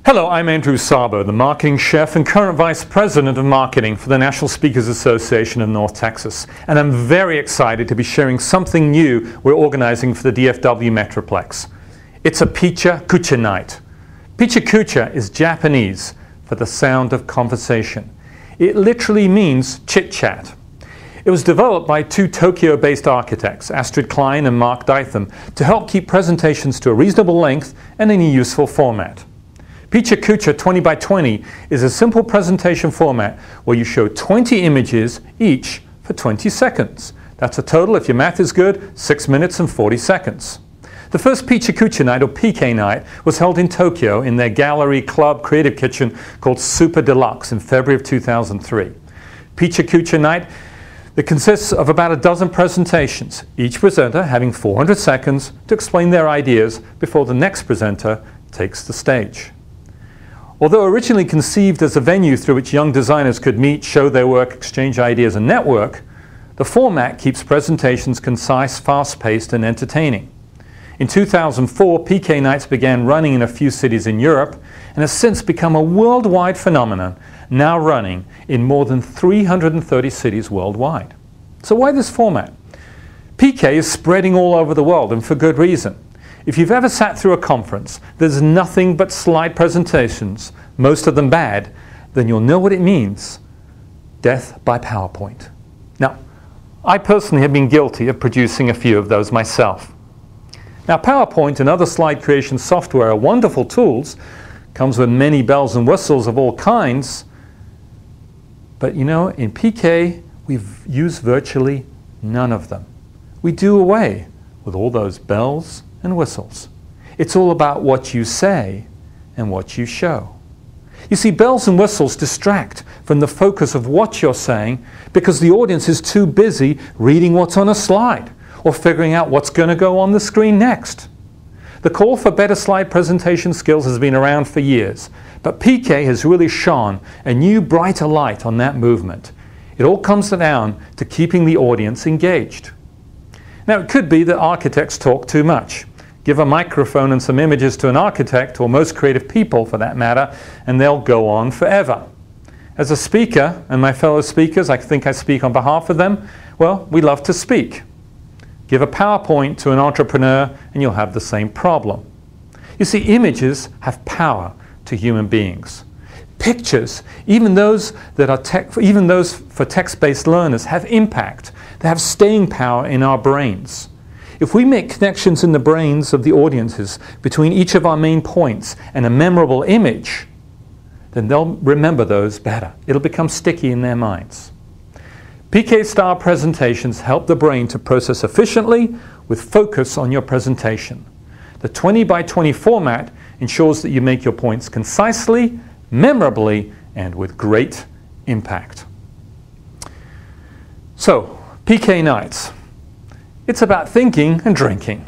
Hello, I'm Andrew Sabo, the marketing chef and current vice president of marketing for the National Speakers Association of North Texas. And I'm very excited to be sharing something new we're organizing for the DFW Metroplex. It's a Picha Kucha night. Picha Kucha is Japanese for the sound of conversation. It literally means chit-chat. It was developed by two Tokyo-based architects, Astrid Klein and Mark Dytham, to help keep presentations to a reasonable length and in a useful format. Picha Kucha 20 by 20 is a simple presentation format where you show 20 images each for 20 seconds. That's a total, if your math is good, 6 minutes and 40 seconds. The first Picha Kucha night, or PK night, was held in Tokyo in their gallery club creative kitchen called Super Deluxe in February of 2003. Picha Kucha night, it consists of about a dozen presentations, each presenter having 400 seconds to explain their ideas before the next presenter takes the stage. Although originally conceived as a venue through which young designers could meet, show their work, exchange ideas, and network, the format keeps presentations concise, fast-paced, and entertaining. In 2004, PK Nights began running in a few cities in Europe and has since become a worldwide phenomenon, now running in more than 330 cities worldwide. So why this format? PK is spreading all over the world, and for good reason. If you've ever sat through a conference, there's nothing but slide presentations, most of them bad, then you'll know what it means. Death by PowerPoint. Now, I personally have been guilty of producing a few of those myself. Now, PowerPoint and other slide creation software are wonderful tools, comes with many bells and whistles of all kinds, but you know, in PK, we've used virtually none of them. We do away with all those bells and whistles. It's all about what you say and what you show. You see, bells and whistles distract from the focus of what you're saying because the audience is too busy reading what's on a slide or figuring out what's going to go on the screen next. The call for better slide presentation skills has been around for years, but PK has really shone a new brighter light on that movement. It all comes down to keeping the audience engaged. Now, it could be that architects talk too much. Give a microphone and some images to an architect, or most creative people for that matter, and they'll go on forever. As a speaker, and my fellow speakers, I think I speak on behalf of them, well, we love to speak. Give a PowerPoint to an entrepreneur and you'll have the same problem. You see, images have power to human beings. Pictures, even those for text-based learners, have impact. They have staying power in our brains. If we make connections in the brains of the audiences between each of our main points and a memorable image, then they'll remember those better. It'll become sticky in their minds. PK-style presentations help the brain to process efficiently with focus on your presentation. The 20 by 20 format ensures that you make your points concisely, memorably, and with great impact. So, PK Nights. It's about thinking and drinking.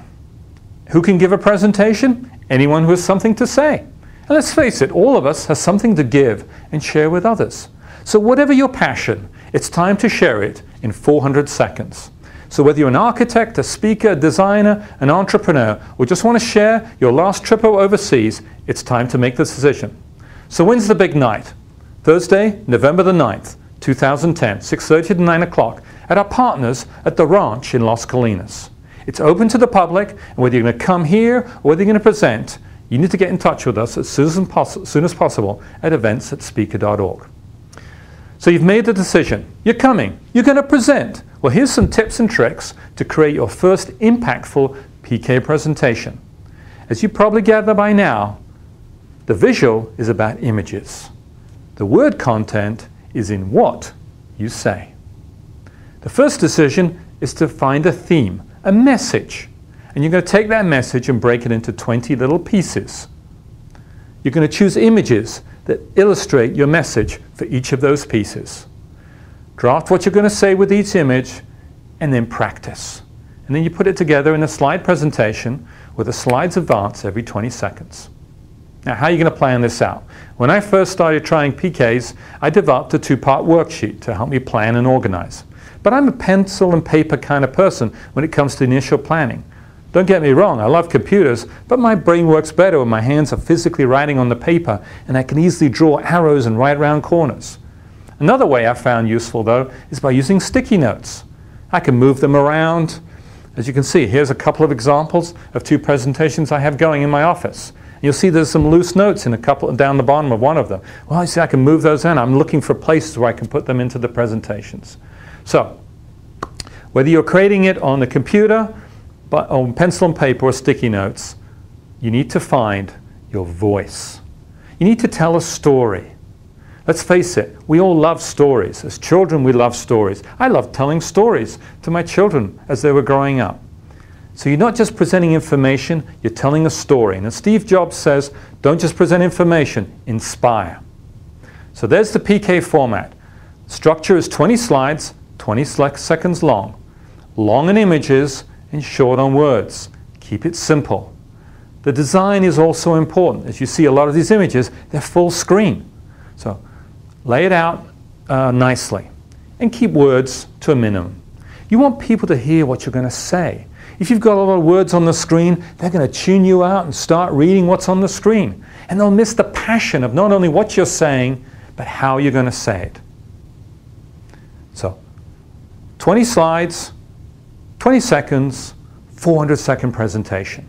Who can give a presentation? Anyone who has something to say. And let's face it, all of us has something to give and share with others. So whatever your passion, it's time to share it in 400 seconds. So whether you're an architect, a speaker, a designer, an entrepreneur, or just want to share your last trip overseas, it's time to make the decision. So when's the big night? Thursday, November the 9th, 2010, 6:30 to 9 o'clock at our partners at the Ranch in Las Colinas. It's open to the public, and whether you're going to come here or whether you're going to present, you need to get in touch with us as soon as possible at events@speaker.org. So you've made the decision. You're coming. You're going to present. Well, here's some tips and tricks to create your first impactful PK presentation. As you probably gather by now, the visual is about images. The word content is in what you say. The first decision is to find a theme, a message. And you're going to take that message and break it into 20 little pieces. You're going to choose images that illustrate your message for each of those pieces. Draft what you're going to say with each image and then practice. And then you put it together in a slide presentation where the slides advance every 20 seconds. Now, how are you going to plan this out? When I first started trying PKs, I developed a two-part worksheet to help me plan and organize. But I'm a pencil and paper kind of person when it comes to initial planning. Don't get me wrong, I love computers, but my brain works better when my hands are physically writing on the paper and I can easily draw arrows and write around corners. Another way I found useful, though, is by using sticky notes. I can move them around. As you can see, here's a couple of examples of 2 presentations I have going in my office. You'll see there's some loose notes in a couple down the bottom of one of them. Well, I see I can move those in. I'm looking for places where I can put them into the presentations. So, whether you're creating it on the computer, on pencil and paper or sticky notes, you need to find your voice. You need to tell a story. Let's face it, we all love stories. As children, we love stories. I loved telling stories to my children as they were growing up. So you're not just presenting information, you're telling a story. And as Steve Jobs says, don't just present information, inspire. So there's the PK format. Structure is 20 slides, 20 seconds long. Long on images and short on words. Keep it simple. The design is also important. As you see, a lot of these images, they're full screen. So lay it out nicely and keep words to a minimum. You want people to hear what you're going to say. If you've got a lot of words on the screen, they're going to tune you out and start reading what's on the screen. And they'll miss the passion of not only what you're saying, but how you're going to say it. So 20 slides, 20 seconds, 400-second presentation.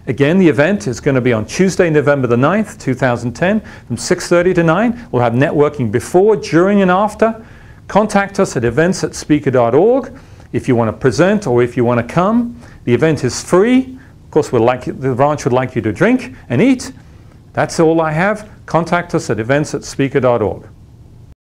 Again, the event is going to be on Tuesday, November the 9th, 2010, from 6:30 to 9. We'll have networking before, during, and after. Contact us at events@speaker.org if you want to present or if you want to come. The event is free. Of course, the branch would like you to drink and eat. That's all I have. Contact us at events@speaker.org.